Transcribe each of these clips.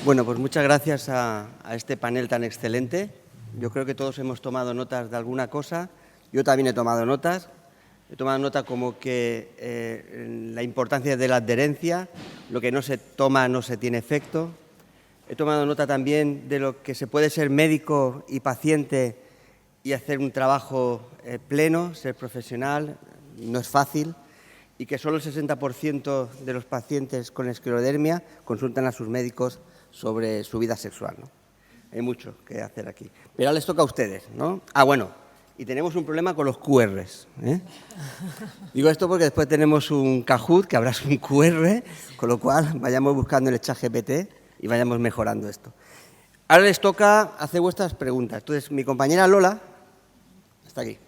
Bueno, pues muchas gracias a este panel tan excelente. Yo creo que todos hemos tomado notas de alguna cosa. Yo también he tomado notas. He tomado nota como que la importancia de la adherencia, lo que no se toma no se tiene efecto. He tomado nota también de lo que se puede ser médico y paciente y hacer un trabajo pleno, ser profesional, no es fácil, y que solo el 60% de los pacientes con esclerodermia consultan a sus médicos sobre su vida sexual, ¿no? Hay mucho que hacer aquí. Pero ahora les toca a ustedes, ¿no? Ah, bueno, y tenemos un problema con los QRs, ¿eh? Digo esto porque después tenemos un Kahoot que habrá un QR, con lo cual vayamos buscando en el ChatGPT y vayamos mejorando esto. Ahora les toca hacer vuestras preguntas. Entonces, mi compañera Lola está aquí.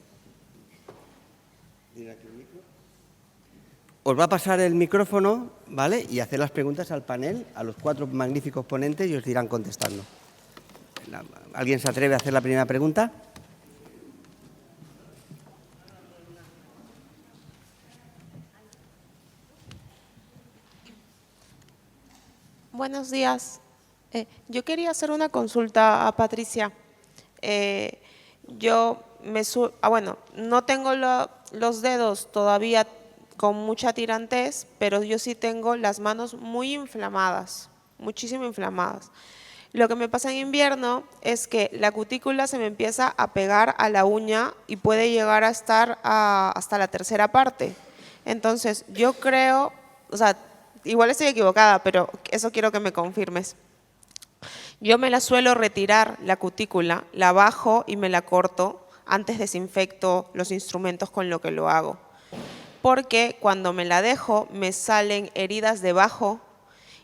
Os va a pasar el micrófono, ¿vale? Y hacer las preguntas al panel, a los 4 magníficos ponentes, y os irán contestando. ¿Alguien se atreve a hacer la primera pregunta? Buenos días. Yo quería hacer una consulta a Patricia. Bueno, no tengo los dedos todavía con mucha tirantez, pero yo sí tengo las manos muy inflamadas, muchísimo inflamadas. Lo que me pasa en invierno es que la cutícula se me empieza a pegar a la uña y puede llegar a estar hasta la tercera parte. Entonces, yo creo, o sea, igual estoy equivocada, pero eso quiero que me confirmes. Yo me la suelo retirar, la cutícula, la bajo y me la corto. Antes desinfecto los instrumentos con lo que lo hago. Porque cuando me la dejo, me salen heridas debajo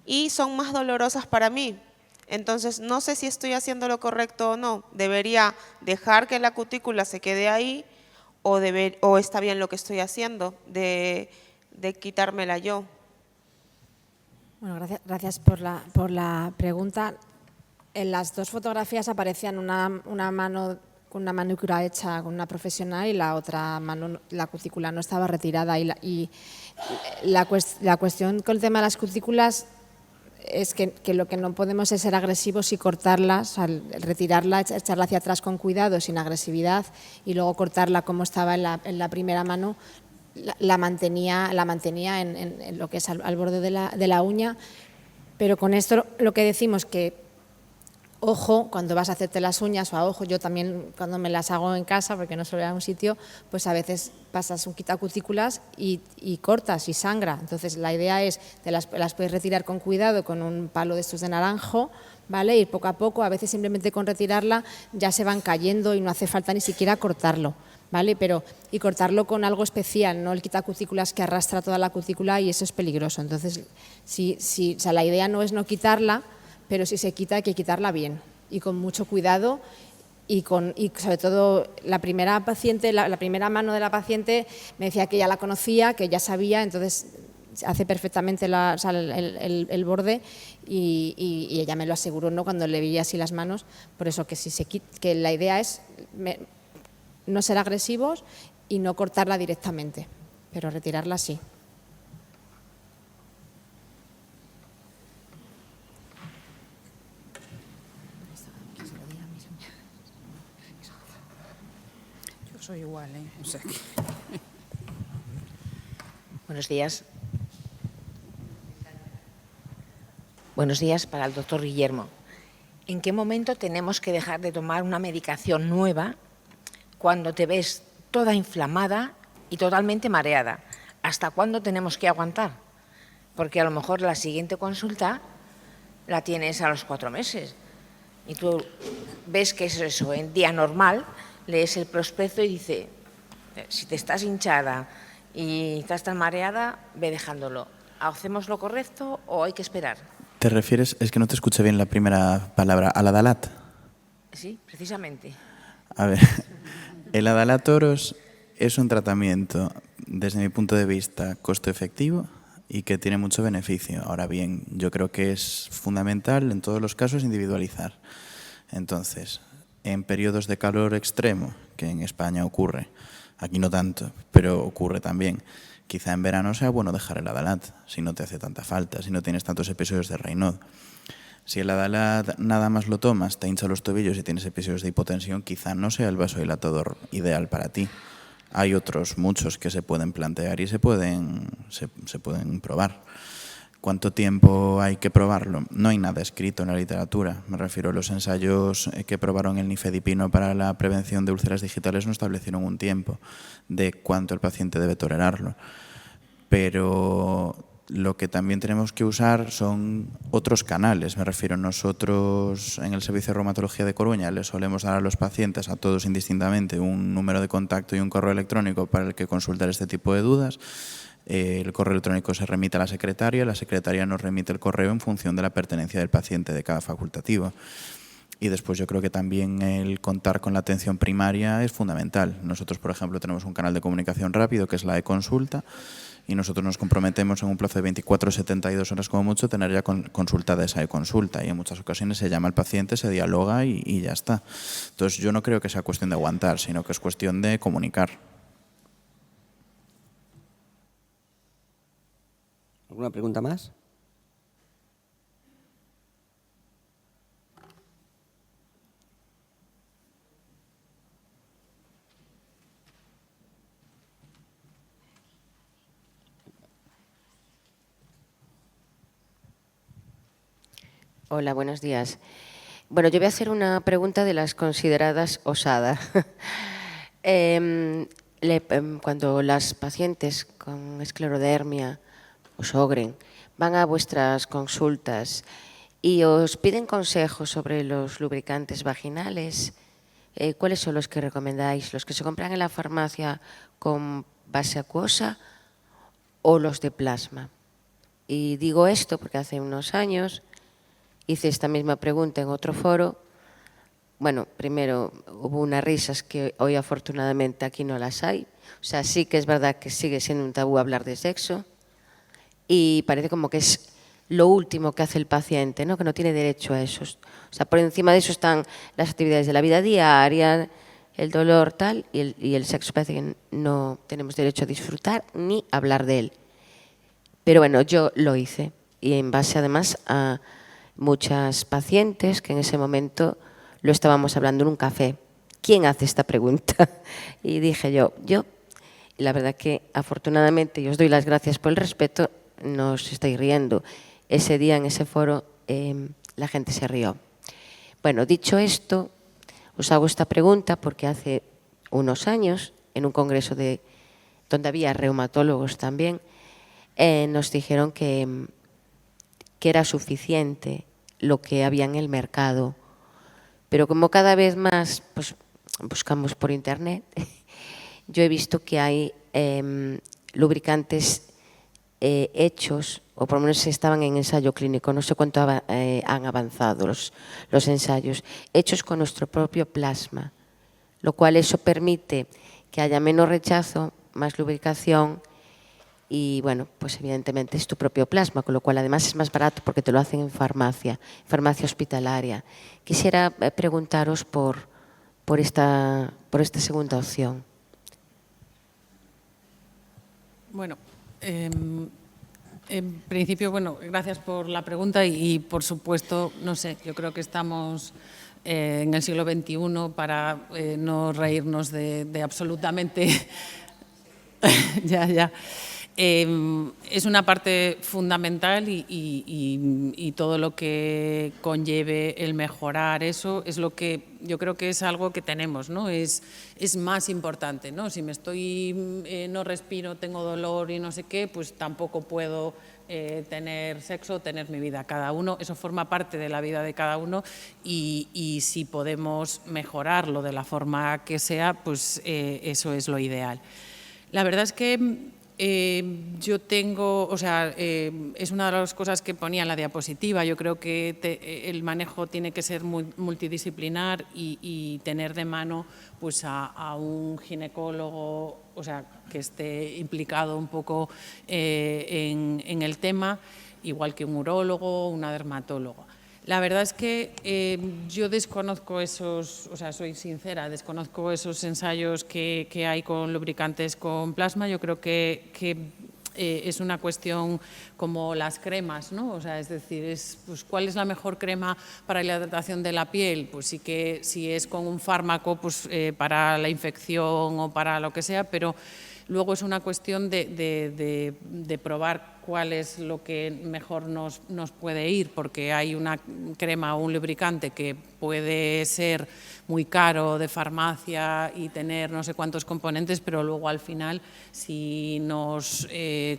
y son más dolorosas para mí. Entonces, no sé si estoy haciendo lo correcto o no. ¿Debería dejar que la cutícula se quede ahí o está bien lo que estoy haciendo de quitármela yo? Bueno, gracias por la pregunta. En las 2 fotografías aparecían una mano con una manicura hecha con una profesional y la otra mano, la cutícula no estaba retirada. Y la cuestión con el tema de las cutículas es que lo que no podemos es ser agresivos y cortarlas, retirarla, echarla hacia atrás con cuidado, sin agresividad, y luego cortarla como estaba en la primera mano. La mantenía en lo que es al borde de la uña, pero con esto lo que decimos que, ojo, cuando vas a hacerte las uñas, o a ojo, yo también cuando me las hago en casa, porque no suelo ir a un sitio, pues a veces pasas un quitacutículas y cortas y sangra. Entonces la idea es, las puedes retirar con cuidado con un palo de estos de naranjo, ¿vale? Ir poco a poco, a veces simplemente con retirarla ya se van cayendo y no hace falta ni siquiera cortarlo, ¿vale? Y cortarlo con algo especial, no el quitacutículas que arrastra toda la cutícula y eso es peligroso. Entonces, o sea, la idea no es no quitarla, pero si se quita hay que quitarla bien y con mucho cuidado y sobre todo la primera paciente, la primera mano de la paciente me decía que ya la conocía, que ya sabía, entonces hace perfectamente el borde y ella me lo aseguró, ¿no?, cuando le vi así las manos. Por eso que la idea es no ser agresivos y no cortarla directamente, pero retirarla sí. Yo soy igual, ¿eh? O sea que... Buenos días. Buenos días para el doctor Guillermo. ¿En qué momento tenemos que dejar de tomar una medicación nueva cuando te ves toda inflamada y totalmente mareada? ¿Hasta cuándo tenemos que aguantar? Porque a lo mejor la siguiente consulta la tienes a los 4 meses y tú ves que es eso, en día normal, lees el prospecto y dice, si te estás hinchada y estás tan mareada, ve dejándolo. ¿Hacemos lo correcto o hay que esperar? ¿Te refieres, es que no te escuché bien la primera palabra, al Adalat? Sí, precisamente. A ver, el Adalat Oros es un tratamiento, desde mi punto de vista, costo efectivo y que tiene mucho beneficio. Ahora bien, yo creo que es fundamental en todos los casos individualizar. Entonces, en periodos de calor extremo, que en España ocurre, aquí no tanto, pero ocurre también, quizá en verano sea bueno dejar el Adalat, si no te hace tanta falta, si no tienes tantos episodios de Raynaud. Si el Adalat nada más lo tomas, te hincha los tobillos y tienes episodios de hipotensión, quizá no sea el vasodilatador ideal para ti. Hay otros muchos que se pueden plantear y se pueden probar. ¿Cuánto tiempo hay que probarlo? No hay nada escrito en la literatura. Me refiero a los ensayos que probaron el nifedipino para la prevención de úlceras digitales, no establecieron un tiempo de cuánto el paciente debe tolerarlo. Pero lo que también tenemos que usar son otros canales. Me refiero, nosotros en el Servicio de Reumatología de Coruña les solemos dar a los pacientes, a todos indistintamente, un número de contacto y un correo electrónico para el que consultar este tipo de dudas. El correo electrónico se remite a la secretaria nos remite el correo en función de la pertenencia del paciente de cada facultativo. Y después yo creo que también el contar con la atención primaria es fundamental. Nosotros, por ejemplo, tenemos un canal de comunicación rápido que es la e-consulta y nosotros nos comprometemos en un plazo de 24 o 72 horas como mucho tener ya consultada esa e-consulta y en muchas ocasiones se llama al paciente, se dialoga y ya está. Entonces yo no creo que sea cuestión de aguantar, sino que es cuestión de comunicar. ¿Alguna pregunta más? Hola, buenos días. Bueno, yo voy a hacer una pregunta de las consideradas osada. Cuando las pacientes con esclerodermia o Sjögren van a vuestras consultas y os piden consejos sobre los lubricantes vaginales, ¿cuáles son los que recomendáis? ¿Los que se compran en la farmacia con base acuosa o los de plasma? Y digo esto porque hace unos años hice esta misma pregunta en otro foro. Bueno, primero hubo unas risas que hoy afortunadamente aquí no las hay. O sea, sí que es verdad que sigue siendo un tabú hablar de sexo y parece como que es lo último que hace el paciente, ¿no? Que no tiene derecho a eso. O sea, por encima de eso están las actividades de la vida diaria, el dolor, tal, y el sexo parece que no tenemos derecho a disfrutar ni hablar de él. Pero bueno, yo lo hice y en base además a muchas pacientes que en ese momento lo estábamos hablando en un café. ¿Quién hace esta pregunta? Y dije yo. Y la verdad que afortunadamente, y os doy las gracias por el respeto, no os estáis riendo. Ese día en ese foro la gente se rió. Bueno, dicho esto, os hago esta pregunta porque hace unos años, en un congreso donde había reumatólogos también, nos dijeron que era suficiente lo que había en el mercado. Pero como cada vez más pues, buscamos por internet, yo he visto que hay lubricantes hechos, o por lo menos estaban en ensayo clínico, no sé cuánto han avanzado los ensayos, hechos con nuestro propio plasma, lo cual eso permite que haya menos rechazo, más lubricación y, bueno, pues evidentemente es tu propio plasma, con lo cual además es más barato porque te lo hacen en farmacia hospitalaria. Quisiera preguntaros por esta segunda opción. Bueno, en principio, bueno, gracias por la pregunta y por supuesto, no sé, yo creo que estamos en el siglo XXI para no reírnos de absolutamente... ya. Es una parte fundamental y todo lo que conlleve el mejorar eso es lo que yo creo que es algo que tenemos, ¿no? Es más importante, ¿no? Si me no respiro, tengo dolor y no sé qué, pues tampoco puedo tener sexo, tener mi vida. Cada uno, eso forma parte de la vida de cada uno y si podemos mejorarlo de la forma que sea, pues eso es lo ideal. La verdad es que yo tengo, o sea, es una de las cosas que ponía en la diapositiva. Yo creo que el manejo tiene que ser multidisciplinar y tener de mano pues a un ginecólogo, o sea, que esté implicado un poco en el tema, igual que un urólogo o una dermatóloga. La verdad es que yo desconozco esos, o sea, soy sincera, desconozco esos ensayos que hay con lubricantes con plasma. Yo creo que es una cuestión como las cremas, ¿no? O sea, es decir, pues, ¿cuál es la mejor crema para la hidratación de la piel? Pues sí que si es con un fármaco pues, para la infección o para lo que sea, pero luego es una cuestión de probar cuál es lo que mejor nos puede ir, porque hay una crema o un lubricante que puede ser muy caro de farmacia y tener no sé cuántos componentes, pero luego al final si nos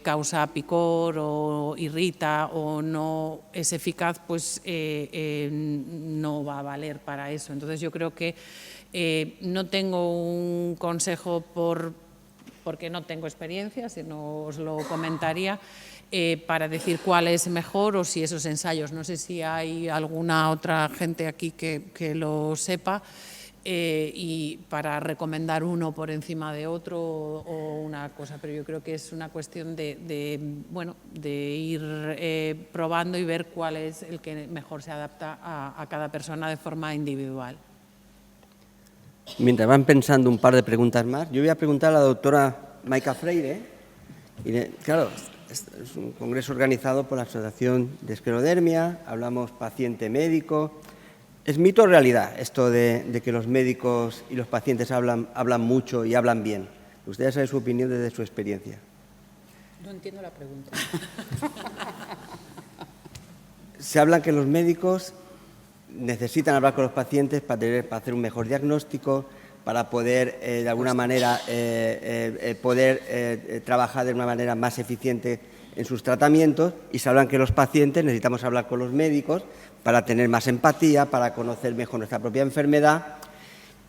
causa picor o irrita o no es eficaz, pues no va a valer para eso. Entonces yo creo que no tengo un consejo porque no tengo experiencia, si no os lo comentaría, para decir cuál es mejor o si esos ensayos, no sé si hay alguna otra gente aquí que lo sepa, y para recomendar uno por encima de otro o una cosa, pero yo creo que es una cuestión de ir probando y ver cuál es el que mejor se adapta a cada persona de forma individual. Mientras van pensando un par de preguntas más, yo voy a preguntar a la doctora Maica Freire. Y, claro, es un congreso organizado por la Asociación de Esclerodermia, hablamos paciente-médico. ¿Es mito o realidad esto de que los médicos y los pacientes hablan mucho y hablan bien? Me gustaría saber su opinión desde su experiencia. No entiendo la pregunta. Se habla que los médicos necesitan hablar con los pacientes para hacer un mejor diagnóstico, para poder, de alguna manera, trabajar de una manera más eficiente en sus tratamientos, y se hablan que los pacientes necesitamos hablar con los médicos para tener más empatía, para conocer mejor nuestra propia enfermedad.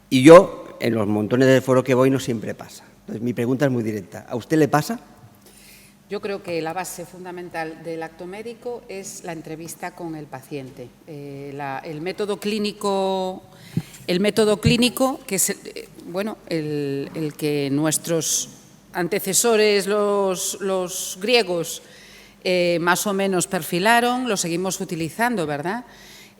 Y yo, en los montones de foros que voy, no siempre pasa. Entonces, mi pregunta es muy directa. ¿A usted le pasa? Yo creo que la base fundamental del acto médico es la entrevista con el paciente. El método clínico, que es el que nuestros antecesores, los griegos, más o menos perfilaron, lo seguimos utilizando, ¿verdad?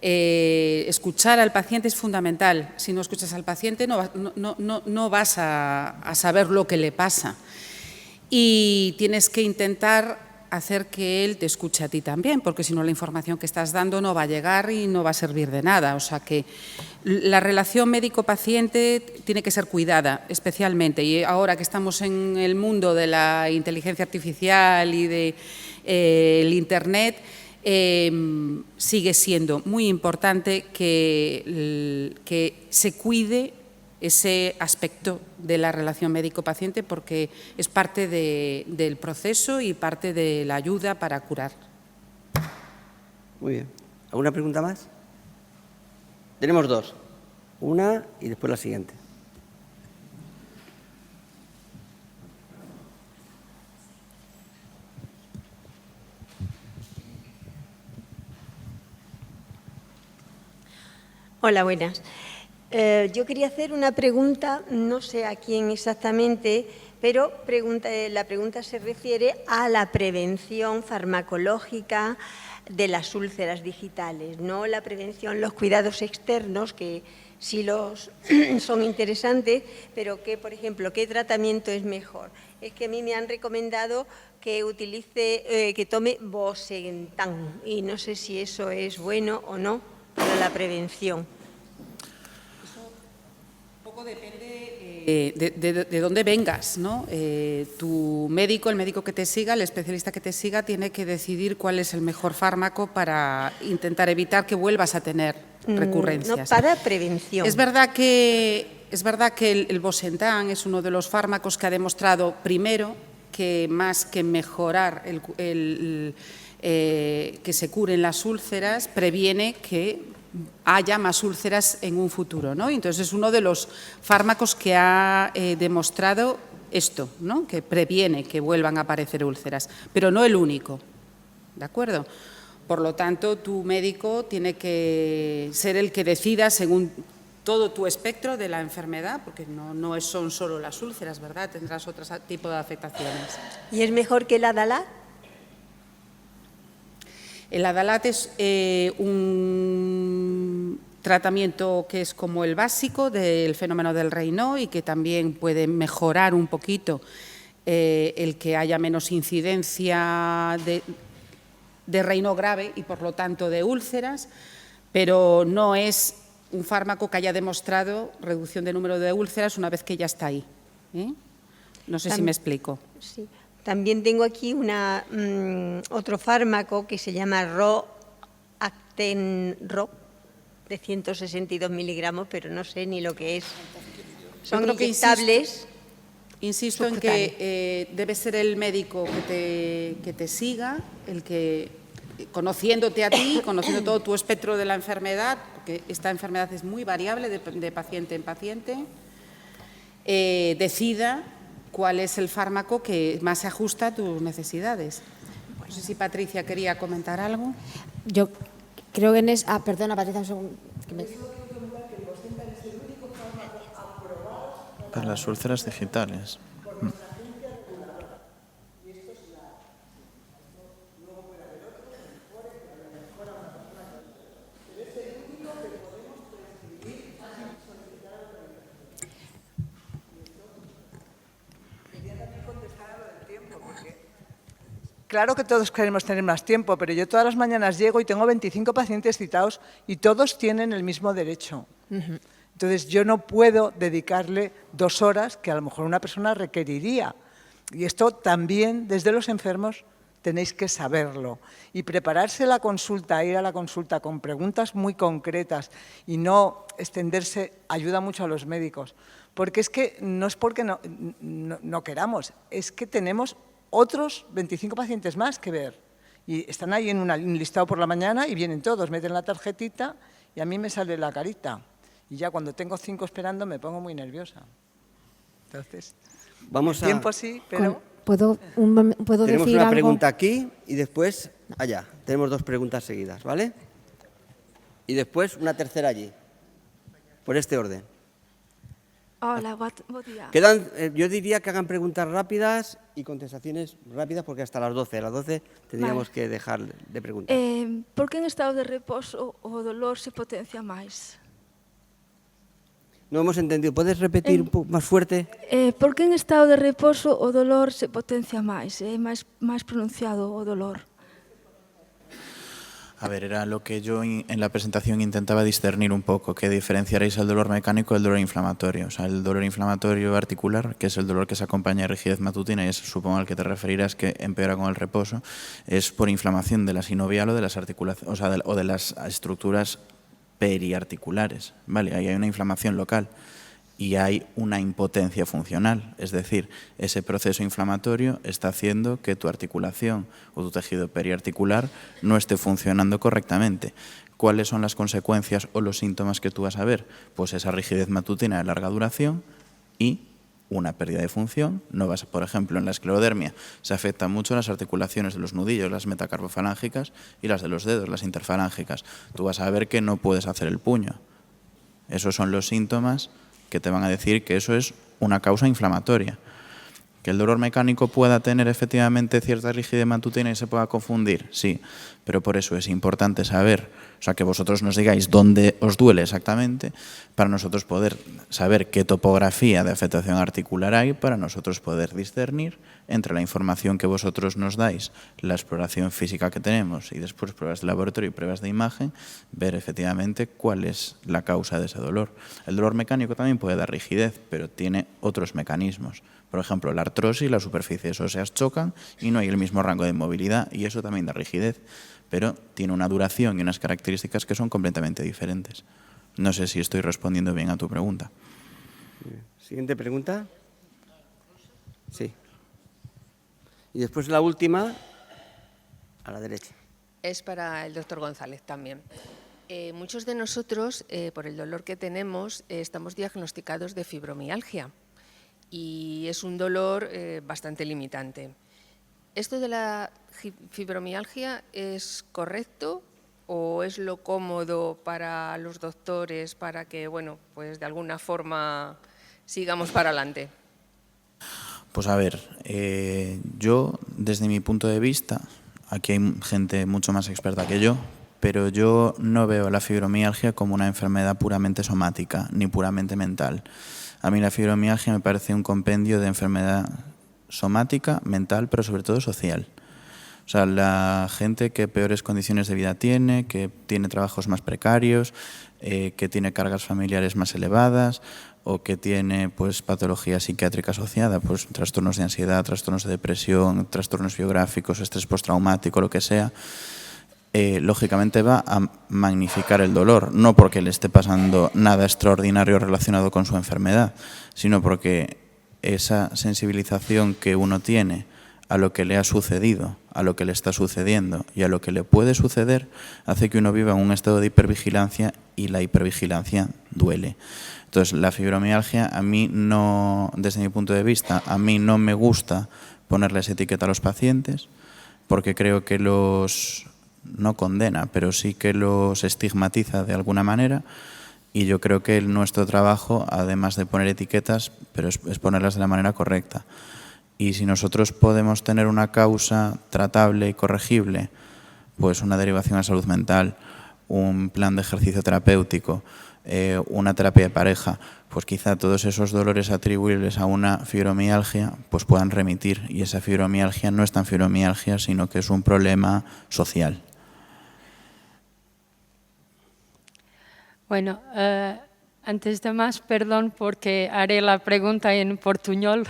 Escuchar al paciente es fundamental. Si no escuchas al paciente no vas a saber lo que le pasa. Y tienes que intentar hacer que él te escuche a ti también, porque si no la información que estás dando no va a llegar y no va a servir de nada. O sea que la relación médico-paciente tiene que ser cuidada especialmente, y ahora que estamos en el mundo de la inteligencia artificial y del Internet, sigue siendo muy importante que se cuide ese aspecto de la relación médico-paciente, porque es parte del proceso y parte de la ayuda para curar. Muy bien. ¿Alguna pregunta más? Tenemos dos. Una y después la siguiente. Hola, buenas. Yo quería hacer una pregunta, no sé a quién exactamente, pero la pregunta se refiere a la prevención farmacológica de las úlceras digitales, no la prevención, los cuidados externos, que sí son interesantes, pero que, por ejemplo, ¿qué tratamiento es mejor? Es que a mí me han recomendado que que tome Bosentan, y no sé si eso es bueno o no para la prevención. Depende de dónde vengas, ¿no? Tu médico, el médico que te siga, el especialista que te siga, tiene que decidir cuál es el mejor fármaco para intentar evitar que vuelvas a tener recurrencias. No, para prevención. Es verdad que el Bosentan es uno de los fármacos que ha demostrado, primero, que más que mejorar que se curen las úlceras, previene que haya más úlceras en un futuro, ¿no? Entonces es uno de los fármacos que ha demostrado esto, ¿no? Que previene que vuelvan a aparecer úlceras, pero no el único, ¿de acuerdo? Por lo tanto, tu médico tiene que ser el que decida según todo tu espectro de la enfermedad, porque no son solo las úlceras, ¿verdad? Tendrás otro tipo de afectaciones. ¿Y es mejor que el Adalat? El Adalat es un tratamiento que es como el básico del fenómeno del Raynaud y que también puede mejorar un poquito el que haya menos incidencia de reino grave y, por lo tanto, de úlceras, pero no es un fármaco que haya demostrado reducción de número de úlceras una vez que ya está ahí. No sé si me explico. Sí. También tengo aquí otro fármaco que se llama Actenro, de 162 miligramos, pero no sé ni lo que es. Son inyectables. Insisto en que debe ser el médico que te siga, el que, conociéndote a ti, conociendo todo tu espectro de la enfermedad, porque esta enfermedad es muy variable de paciente en paciente, decida cuál es el fármaco que más se ajusta a tus necesidades. No sé si Patricia quería comentar algo. Yo creo que perdona, Patricia, un segundo. Para las úlceras digitales. Claro que todos queremos tener más tiempo, pero yo todas las mañanas llego y tengo 25 pacientes citados y todos tienen el mismo derecho. Entonces, yo no puedo dedicarle 2 horas que a lo mejor una persona requeriría. Y esto también, desde los enfermos, tenéis que saberlo. Y prepararse la consulta, ir a la consulta con preguntas muy concretas y no extenderse, ayuda mucho a los médicos. Porque es que no es porque no queramos, es que tenemos otros 25 pacientes más que ver. Y están ahí en un listado por la mañana y vienen todos, meten la tarjetita y a mí me sale la carita. Y ya cuando tengo 5 esperando me pongo muy nerviosa. Entonces, vamos tiempo sí, pero... ¿Puedo tenemos decir una algo? pregunta aquí y después allá. Tenemos 2 preguntas seguidas, ¿vale? Y después una tercera allí, por este orden. Hola, buen día. Yo diría que hagan preguntas rápidas y contestaciones rápidas porque hasta las 12. A las 12 tendríamos que dejar de preguntar. Por que en estado de reposo o dolor se potencia máis? No hemos entendido. ¿Puedes repetir un poco más fuerte? Por que en estado de reposo o dolor se potencia máis? É máis pronunciado o dolor? A ver, era lo que yo en la presentación intentaba discernir un poco, que diferenciaréis el dolor mecánico del dolor inflamatorio. O sea, el dolor inflamatorio articular, que es el dolor que se acompaña de rigidez matutina, y es, supongo, al que te referirás, que empeora con el reposo, es por inflamación de la sinovial o de las articulaciones, o de las estructuras periarticulares, ¿vale? Ahí hay una inflamación local y hay una impotencia funcional, es decir, ese proceso inflamatorio está haciendo que tu articulación o tu tejido periarticular no esté funcionando correctamente. ¿Cuáles son las consecuencias o los síntomas que tú vas a ver? Pues esa rigidez matutina de larga duración y una pérdida de función. No vas, por ejemplo, en la esclerodermia se afectan mucho las articulaciones de los nudillos, las metacarpofalángicas y las de los dedos, las interfalángicas. Tú vas a ver que no puedes hacer el puño. Esos son los síntomas que te van a decir que eso es una causa inflamatoria. ¿Que el dolor mecánico pueda tener efectivamente cierta rigidez matutina y se pueda confundir? Sí, pero por eso es importante saber, o sea, que vosotros nos digáis dónde os duele exactamente, para nosotros poder saber qué topografía de afectación articular hay, para nosotros poder discernir entre la información que vosotros nos dais, la exploración física que tenemos y después pruebas de laboratorio y pruebas de imagen, ver efectivamente cuál es la causa de ese dolor. El dolor mecánico también puede dar rigidez, pero tiene otros mecanismos. Por ejemplo, la artrosis y las superficies óseas chocan y no hay el mismo rango de movilidad y eso también da rigidez, pero tiene una duración y unas características que son completamente diferentes. No sé si estoy respondiendo bien a tu pregunta. Siguiente pregunta. Sí. Y después la última, a la derecha. Es para el doctor González también. Muchos de nosotros, por el dolor que tenemos, estamos diagnosticados de fibromialgia y es un dolor bastante limitante. ¿Esto de la fibromialgia es correcto o es lo cómodo para los doctores para que, bueno, pues de alguna forma sigamos para adelante? Pues a ver, yo desde mi punto de vista, aquí hay gente mucho más experta que yo, pero yo no veo la fibromialgia como una enfermedad puramente somática ni puramente mental. A mí la fibromialgia me parece un compendio de enfermedad somática, mental, pero sobre todo social. O sea, la gente que peores condiciones de vida tiene, que tiene trabajos más precarios, que tiene cargas familiares más elevadas o que tiene pues patología psiquiátrica asociada, pues trastornos de ansiedad, trastornos de depresión, trastornos biográficos, estrés postraumático, lo que sea, lógicamente va a magnificar el dolor, no porque le esté pasando nada extraordinario relacionado con su enfermedad, sino porque esa sensibilización que uno tiene a lo que le ha sucedido, a lo que le está sucediendo y a lo que le puede suceder, hace que uno viva en un estado de hipervigilancia y la hipervigilancia duele. Entonces, la fibromialgia, a mí no, desde mi punto de vista, a mí no me gusta ponerles etiqueta a los pacientes porque creo que los, no condena, pero sí que los estigmatiza de alguna manera. Y yo creo que nuestro trabajo, además de poner etiquetas, pero es ponerlas de la manera correcta. Y si nosotros podemos tener una causa tratable y corregible, pues una derivación a salud mental, un plan de ejercicio terapéutico, una terapia de pareja, pues quizá todos esos dolores atribuibles a una fibromialgia pues puedan remitir. Y esa fibromialgia no es tan fibromialgia, sino que es un problema social. Bueno, antes de más, perdón porque haré la pregunta en portuñol.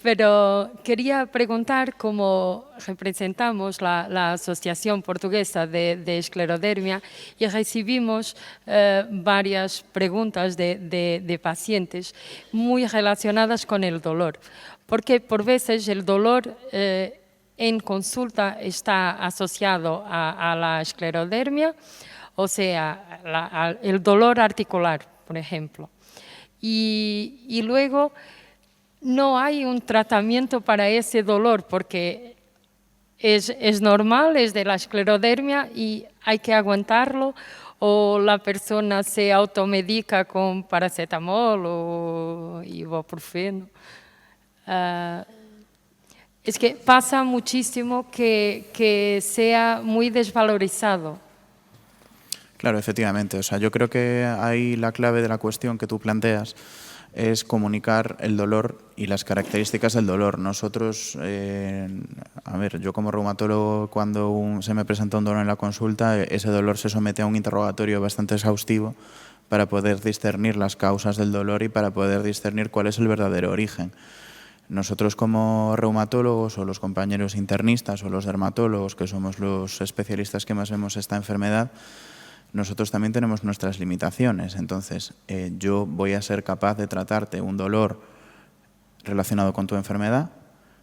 Pero quería preguntar cómo representamos la Asociación Portuguesa de Esclerodermia y recibimos varias preguntas de pacientes muy relacionadas con el dolor, porque por veces el dolor en consulta está asociado a la esclerodermia, o sea, el dolor articular, por ejemplo. Y luego no hay un tratamiento para ese dolor porque es normal, es de la esclerodermia y hay que aguantarlo, o la persona se automedica con paracetamol o ibuprofeno. Es que pasa muchísimo que sea muy desvalorizado. Claro, efectivamente. O sea, yo creo que ahí la clave de la cuestión que tú planteas es comunicar el dolor y las características del dolor. Nosotros, a ver, yo como reumatólogo, cuando se me presenta un dolor en la consulta, ese dolor se somete a un interrogatorio bastante exhaustivo para poder discernir las causas del dolor y para poder discernir cuál es el verdadero origen. Nosotros como reumatólogos o los compañeros internistas o los dermatólogos, que somos los especialistas que más vemos esta enfermedad, nosotros también tenemos nuestras limitaciones. Entonces, yo voy a ser capaz de tratarte un dolor relacionado con tu enfermedad,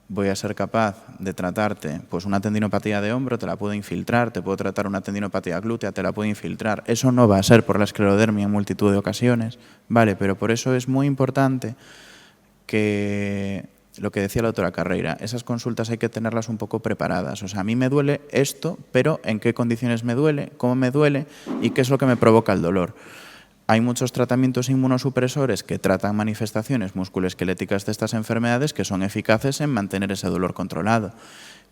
voy a ser capaz de tratarte pues una tendinopatía de hombro, te la puedo infiltrar, te puedo tratar una tendinopatía glútea, te la puedo infiltrar. Eso no va a ser por la esclerodermia en multitud de ocasiones, ¿vale? Pero por eso es muy importante que lo que decía la doctora Carreira, esas consultas hay que tenerlas un poco preparadas. O sea, a mí me duele esto, pero ¿en qué condiciones me duele? ¿Cómo me duele? ¿Y qué es lo que me provoca el dolor? Hay muchos tratamientos inmunosupresores que tratan manifestaciones musculoesqueléticas de estas enfermedades que son eficaces en mantener ese dolor controlado.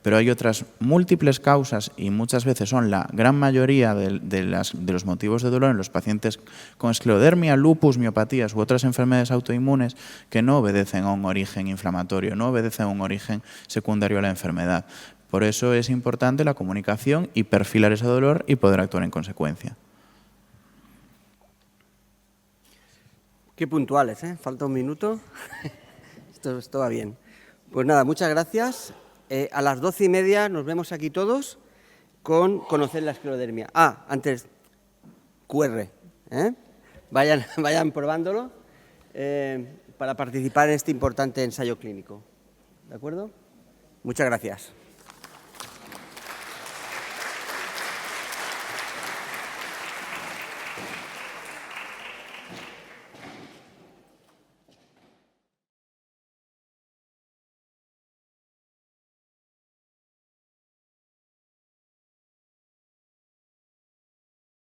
Pero hay otras múltiples causas y muchas veces son la gran mayoría de los motivos de dolor en los pacientes con esclerodermia, lupus, miopatías u otras enfermedades autoinmunes que no obedecen a un origen inflamatorio, no obedecen a un origen secundario a la enfermedad. Por eso es importante la comunicación y perfilar ese dolor y poder actuar en consecuencia. Qué puntuales, ¿eh? Falta un minuto. Esto va bien. Pues nada, muchas gracias. A las 12:30 nos vemos aquí todos con conocer la esclerodermia. Antes, QR. Vayan probándolo para participar en este importante ensayo clínico. ¿De acuerdo? Muchas gracias.